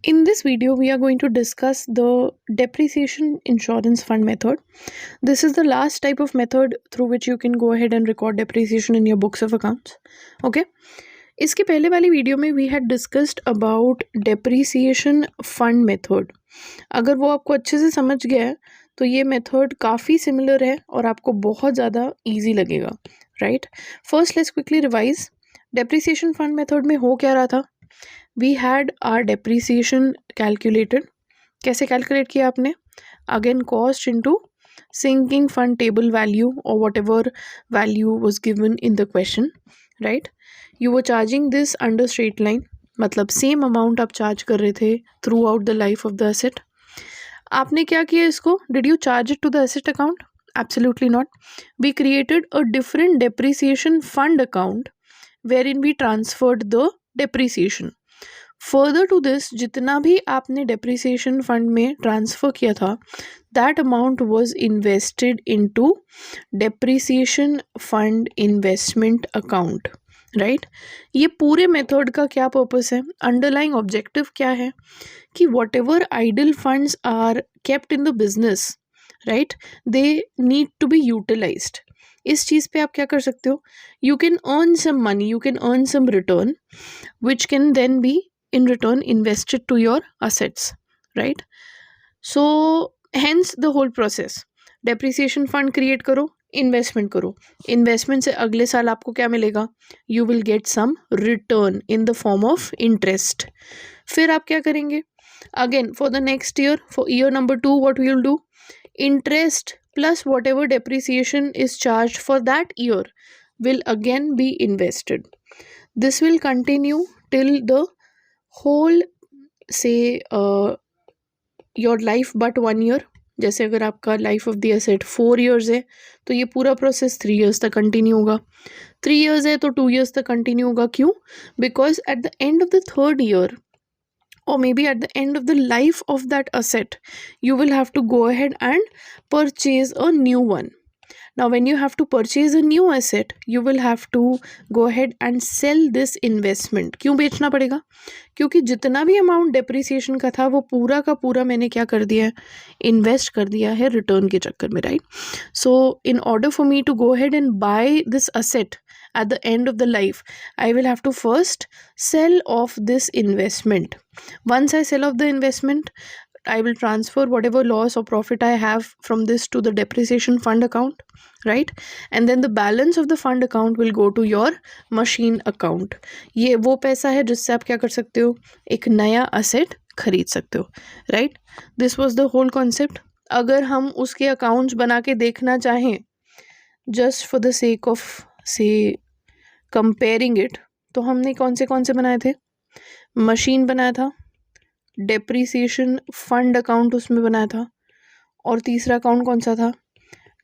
In this video, we are going to discuss the depreciation insurance fund method. This is the last type of method through which you can go ahead and record depreciation in your books of accounts. Okay. इसके पहले वाली video में we had discussed about depreciation fund method. अगर वो आपको अच्छे से समझ गया है तो ये मेथड काफ़ी सिमिलर है और आपको बहुत ज़्यादा ईजी लगेगा, right. First let's quickly revise. Depreciation fund method में हो क्या रहा था. We had our depreciation calculated. कैसे कैलकुलेट किया आपने. Again cost into sinking fund table value और whatever value was given in the question, right. You were charging this under straight line, मतलब सेम अमाउंट आप charge कर रहे थे throughout the life of the asset. आपने क्या किया इसको. Did you charge it to the asset account. Absolutely not. We created a different depreciation fund account wherein we transferred the depreciation. Further to this, जितना भी आपने depreciation fund में transfer किया था that amount was invested into depreciation fund investment account, right. ये पूरे method का क्या पर्पस है. अंडरलाइंग ऑब्जेक्टिव क्या है कि whatever idle funds are kept in the business, right, they need to be utilised. इस चीज़ पे आप क्या कर सकते हो. You can earn some money, you can earn some return which can then be in return invested to your assets, right. So hence the whole process. depreciation fund create करो, investment करो. investment से अगले साल आपको क्या मिलेगा. you will get some return in the form of interest. फिर आप क्या करेंगे. again for the next year, for year number 2, what we will do. interest plus whatever depreciation is charged for that year will again be invested. this will continue till the whole say your life but 1 year. जैसे अगर आपका life of the asset 4 years है तो ये पूरा process 3 years तक continue होगा. 3 years है तो 2 years तक कंटिन्यू होगा. क्यों. Because at the end of the 3rd year or maybe at the end of the life of that asset you will have to go ahead and purchase a new one. Now when you have to purchase a new asset you will have to go ahead and sell this investment. क्यों बेचना पड़ेगा. क्योंकि जितना भी amount depreciation का था वो पूरा का पूरा मैंने क्या कर दिया है. इन्वेस्ट कर दिया है रिटर्न के चक्कर में, right. So in order for me to go ahead and buy this asset at the end of the life I will have to first sell off this investment. Once I sell off the investment I will transfer whatever loss or profit I have from this to the depreciation fund account, right. And then the balance of the fund account will go to your machine account. ये वो पैसा है जिससे आप क्या कर सकते हो. एक नया asset खरीद सकते हो, right. This was the whole concept. अगर हम उसके अकाउंट्स बना के देखना चाहें just for the sake of say comparing it, तो हमने कौन से बनाए थे. मशीन बनाया था, डेप्रिसिएशन फंड अकाउंट उसमें बनाया था, और तीसरा अकाउंट कौन सा था.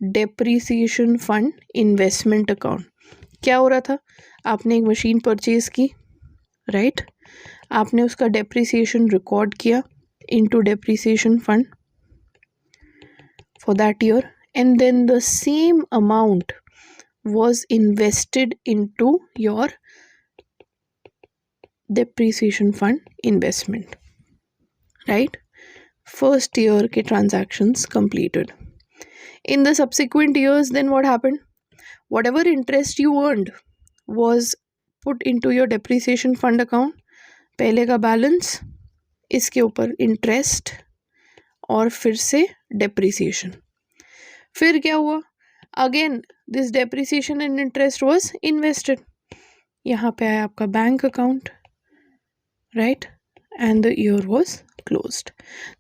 Depreciation fund investment account. क्या हो रहा था. आपने एक मशीन परचेज की, राइट. आपने उसका डेप्रिसिएशन रिकॉर्ड किया into depreciation fund for that year and then the same amount was invested into your depreciation fund investment, right. First year के transactions completed. In the subsequent years then what happened. Whatever interest you earned was put into your depreciation fund account. पहले का balance, इसके ऊपर interest और फिर से depreciation. फिर क्या हुआ. Again this depreciation and interest was invested. यहाँ पे आया आपका bank account, right, and the year was closed.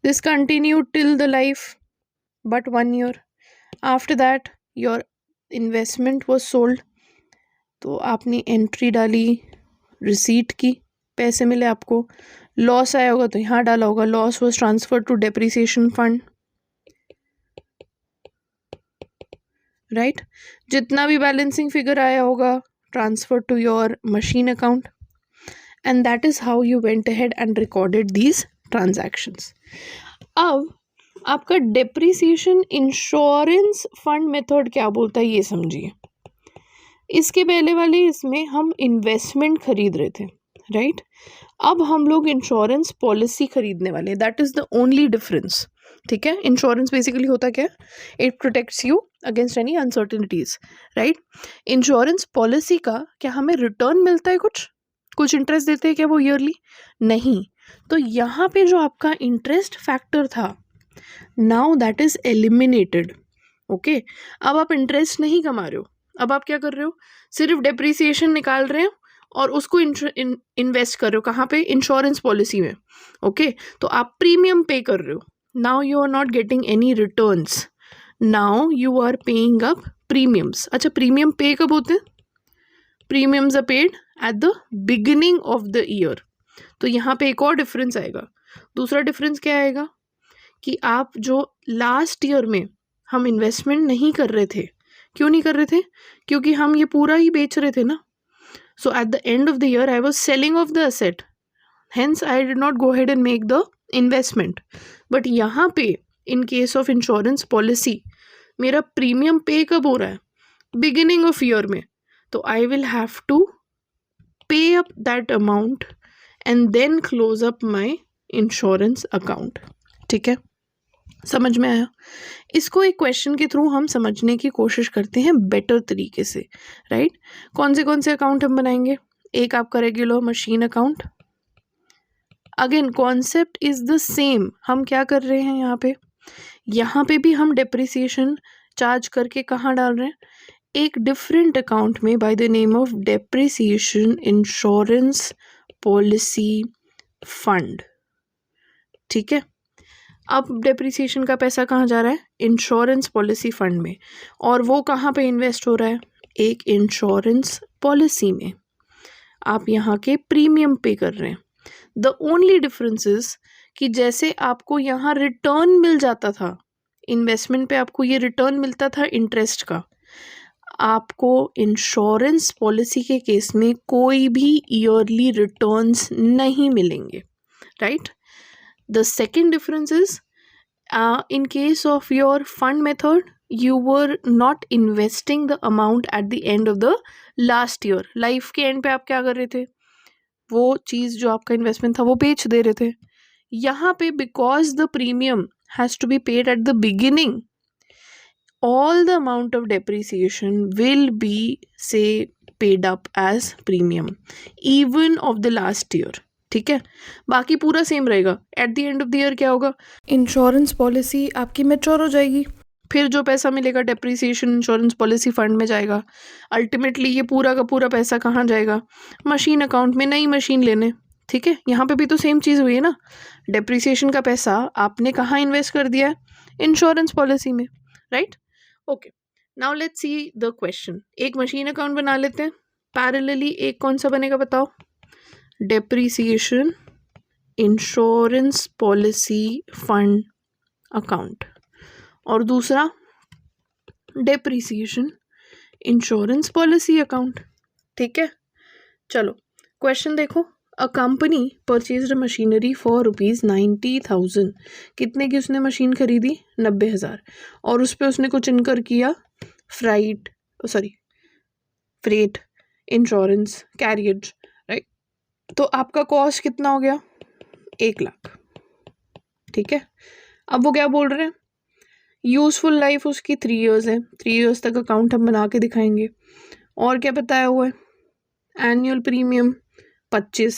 This continued till the life but 1 year. After that your investment was sold. तो आपने एंट्री डाली, रिसीट की, पैसे मिले आपको. लॉस आया होगा तो यहाँ डाला होगा. Loss was transferred to depreciation fund, right. जितना भी बैलेंसिंग फिगर आया होगा transfer to your machine account and that is how you went ahead and recorded these transactions. अब आपका डेप्रिसिएशन इंश्योरेंस फंड मेथड क्या बोलता है ये समझिए. इसके पहले वाले इसमें हम इन्वेस्टमेंट खरीद रहे थे, राइट। अब हम लोग इंश्योरेंस पॉलिसी खरीदने वाले हैं, that is the only difference. ठीक है, इंश्योरेंस बेसिकली होता क्या है, it protects you against any uncertainties, right. Insurance policy का क्या हमें रिटर्न मिलता है, कुछ इंटरेस्ट देते हैं क्या वो ईयरली? नहीं। तो यहाँ पे जो आपका इंटरेस्ट फैक्टर था, now that is eliminated. Okay, अब आप इंटरेस्ट नहीं कमा रहे हो, अब आप क्या कर रहे हो, सिर्फ डेप्रिसिएशन निकाल रहे हो और उसको इन्वेस्ट कर रहे हो कहाँ पे, इंश्योरेंस पॉलिसी में। ओके, तो आप प्रीमियम पे कर रहे हो। Now you are not getting any returns, now you are paying up premiums. अच्छा, प्रीमियम पे कब होते हैं? Premiums are paid at the beginning of the year. तो यहाँ पे एक और डिफरेंस आएगा। दूसरा डिफरेंस क्या आएगा कि आप जो लास्ट ईयर में हम इन्वेस्टमेंट नहीं कर रहे थे, क्यों नहीं कर रहे थे? क्योंकि हम ये पूरा ही बेच रहे थे ना। So at the end of the year, I was selling off the asset. Hence, I did not go ahead and make the investment. But यहाँ पे in case of insurance policy, मेरा प्रीमियम पे कब हो रहा है? Beginning of year में. तो I will have to pay up that amount and then close up my insurance account. ठीक है, समझ में आया? इसको एक क्वेश्चन के थ्रू हम समझने की कोशिश करते हैं बेटर तरीके से, राइट। कौन से अकाउंट हम बनाएंगे? एक आपका regular machine account. Again concept is the same. हम क्या कर रहे हैं यहाँ पे भी हम डेप्रिसिएशन चार्ज करके कहाँ डाल रहे हैं? एक डिफरेंट अकाउंट में by the name of depreciation insurance policy fund. ठीक है, अब डेप्रिसिएशन का पैसा कहाँ जा रहा है? इंश्योरेंस पॉलिसी फंड में। और वो कहाँ पे इन्वेस्ट हो रहा है? एक इंश्योरेंस पॉलिसी में। आप यहाँ के प्रीमियम पे कर रहे हैं। द ओनली डिफरेंस इज कि जैसे आपको यहाँ रिटर्न मिल जाता था, इन्वेस्टमेंट पे आपको ये रिटर्न मिलता था इंटरेस्ट का, आपको इंश्योरेंस पॉलिसी के केस में कोई भी ईयरली रिटर्न्स नहीं मिलेंगे, right. The second difference is, in case of your fund method, you were not investing the amount at the end of the last year. Life के and पे आप क्या कर रहे थे? वो चीज़ जो आपका इन्वेस्टमेंट था वो बेच दे रहे थे। यहाँ पे because the premium has to be paid at the beginning, all the amount of depreciation will be say paid up as premium even of the last year. ठीक है, बाकी पूरा सेम रहेगा। Eight the end of the year क्या होगा? Insurance policy आपकी mature हो जाएगी, फिर जो पैसा मिलेगा डेप्रिसिएशन इंश्योरेंस पॉलिसी फंड में जाएगा। अल्टीमेटली ये पूरा का पूरा पैसा कहाँ जाएगा? मशीन अकाउंट में, नई मशीन लेने। ठीक है, यहाँ पे भी तो सेम चीज़ हुई है ना। डेप्रिसिएशन का पैसा आपने कहाँ इन्वेस्ट कर दिया है? इंश्योरेंस पॉलिसी में, right. Okay, now let's see the question. एक मशीन अकाउंट बना लेते हैं, पैरेलली एक कौन सा बनेगा बताओ? Depreciation insurance policy fund account, और दूसरा डेप्रिसिएशन इंश्योरेंस पॉलिसी अकाउंट। ठीक है, चलो क्वेश्चन देखो। A company purchased machinery for ₹90,000। कितने की उसने मशीन खरीदी? 90,000। और उस पर उसने कुछ इनकर किया, फ्रेट, इंश्योरेंस, कैरियज, राइट। तो आपका कॉस्ट कितना हो गया? 1,00,000। ठीक है, अब वो क्या बोल रहे हैं? यूजफुल लाइफ उसकी 3 years है, 3 years तक अकाउंट हम बना के दिखाएंगे। और क्या बताया हुआ है? एनुअल प्रीमियम 25,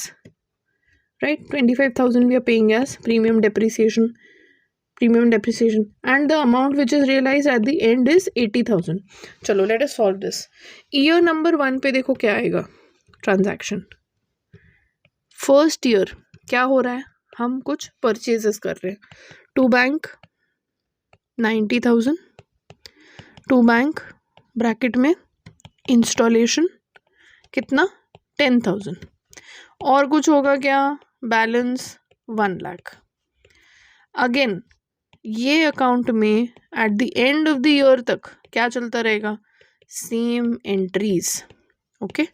राइट। 25,000 we are paying as premium depreciation, and the amount which is realise at the end is 80,000। चलो let us solve this. Year number 1 पे देखो क्या आएगा? ट्रांजैक्शन। फर्स्ट ईयर क्या हो रहा है? हम कुछ परचेजेस कर रहे हैं। To bank 90,000, to bank bracket में इंस्टॉलेशन कितना? 10,000, और कुछ होगा क्या? बैलेंस 1,00,000। अगेन ये अकाउंट में at the end of the year तक क्या चलता रहेगा? Same entries. ओके,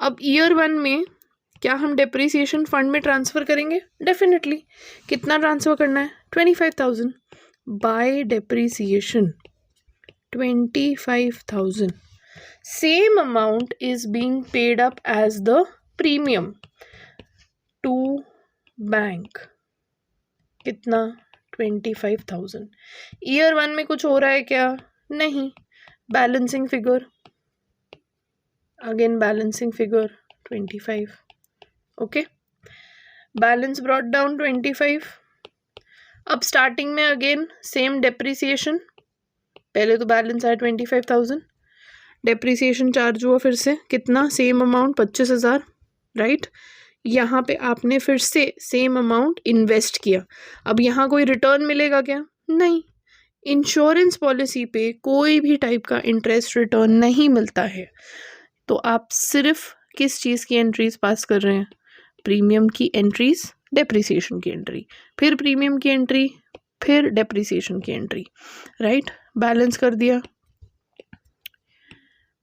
अब ईयर 1 में क्या हम डेप्रिसिएशन फंड में ट्रांसफ़र करेंगे? डेफिनेटली। कितना ट्रांसफ़र करना है? 25,000 by depreciation 25,000। Same amount is being paid up as the premium. To bank कितना 25,000। ईयर 1 में कुछ हो रहा है क्या? नहीं। Balancing figure, again balancing figure 25। Okay, balance brought down 25। अब स्टार्टिंग में अगेन सेम डेप्रिसिएशन, पहले तो बैलेंस आया 25,000, डेप्रिसिएशन चार्ज हुआ फिर से कितना, सेम अमाउंट 25,000, राइट। यहाँ पे आपने फिर से सेम अमाउंट इन्वेस्ट किया। अब यहाँ कोई रिटर्न मिलेगा क्या? नहीं। इंश्योरेंस पॉलिसी पे कोई भी टाइप का इंटरेस्ट रिटर्न नहीं मिलता है। तो आप सिर्फ किस चीज़ की एंट्रीज पास कर रहे हैं? प्रीमियम की एंट्रीज, डेप्रिसिएशन की एंट्री, फिर प्रीमियम की एंट्री, फिर डेप्रिसिएशन की एंट्री, राइट। बैलेंस कर दिया,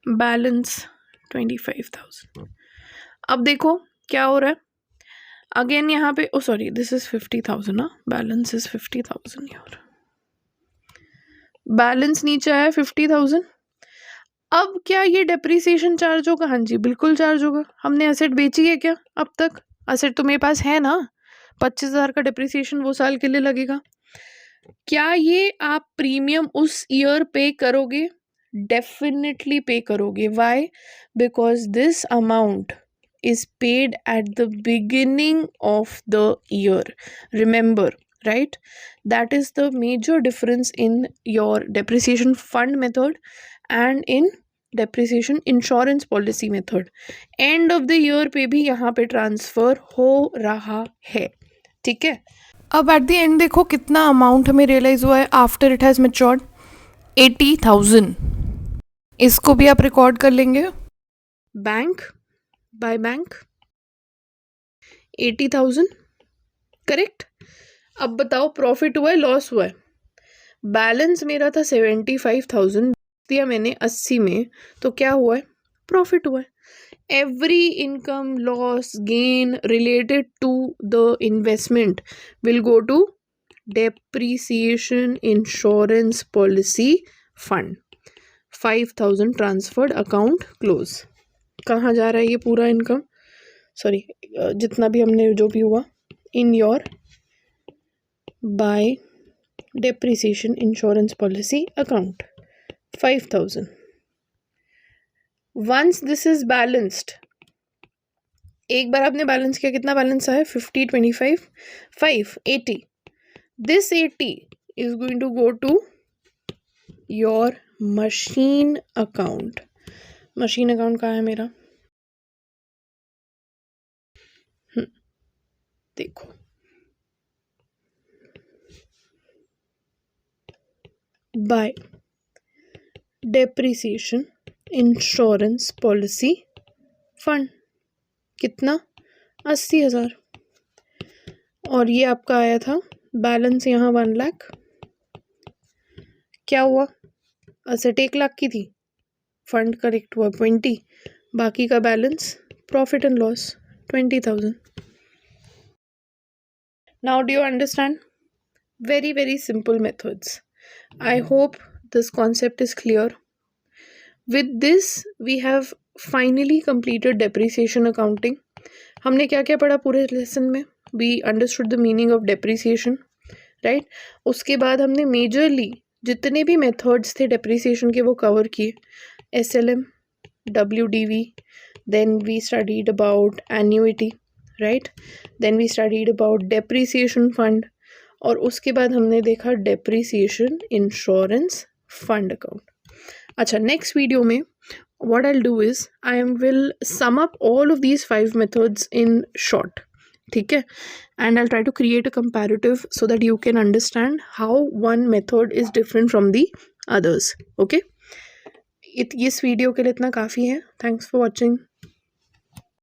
बैलेंस 25,000। अब देखो क्या हो रहा है। अगेन यहाँ पे, ओ सॉरी, दिस इज 50,000 ना, बैलेंस इज 50,000 यार। बैलेंस नीचे आया 50,000। अब क्या ये डेप्रिसिएशन चार्ज होगा? हाँ जी, बिल्कुल चार्ज होगा। हमने एसेट बेची है क्या अब तक? एसेट तो मेरे पास है ना, 25,000 का डेप्रिसिएशन वो साल के लिए लगेगा। क्या ये आप प्रीमियम उस ईयर पे करोगे? डेफिनेटली पे करोगे। Why? Because this amount is paid at the beginning of the year. Remember, right? That is the major difference in your depreciation fund method and in depreciation insurance policy method. End of the year पे भी यहाँ पे transfer हो रहा है, ठीक है। अब एट द एंड देखो कितना अमाउंट हमें रियलाइज हुआ है आफ्टर इट हैज़ मैच्योर्ड, 80,000। इसको भी आप रिकॉर्ड कर लेंगे। Bank by bank 80,000, correct. अब बताओ प्रॉफिट हुआ है, लॉस हुआ है? बैलेंस मेरा था 75,000, दिया मैंने 80 में, तो क्या हुआ है? प्रॉफिट हुआ है। Every income, loss, gain related to the investment will go to depreciation insurance policy fund. 5,000 transferred, account close. कहाँ जा रहा है ये पूरा इनकम, सॉरी जितना भी हमने जो भी हुआ, in your by depreciation insurance policy account 5,000। Once this is balanced, एक बार आपने बैलेंस किया, कितना बैलेंस आया? 50, 25, 5, 80। This 80 is going to go to your machine account. Machine account कहाँ है मेरा? देखो, by depreciation insurance policy fund, कितना? 80,000। और ये आपका आया था बैलेंस यहाँ 1 लाख। क्या हुआ? असेट 1 लाख की थी, फंड करेक्ट हुआ 20, बाकी का balance profit and loss 20,000। Now do you understand? Very, very simple methods. I hope this concept is clear. With this, we have finally completed depreciation accounting. हमने क्या क्या पढ़ा पूरे लेसन में? We understood the meaning of depreciation, right? उसके बाद हमने majorly जितने भी मेथड्स थे डेप्रिसिएशन के वो कवर किए। SLM, WDV, then we studied about annuity, right? Then we studied about depreciation fund, और उसके बाद हमने देखा डेप्रिसिएशन इंश्योरेंस फंड अकाउंट। अच्छा, नेक्स्ट वीडियो में what I'll do is I will sum up all of these 5 methods in short, ठीक है, and I'll try to create a comparative so that you can understand how one method is different from the others. Okay, इस video के लिए इतना काफ़ी है। Thanks for watching.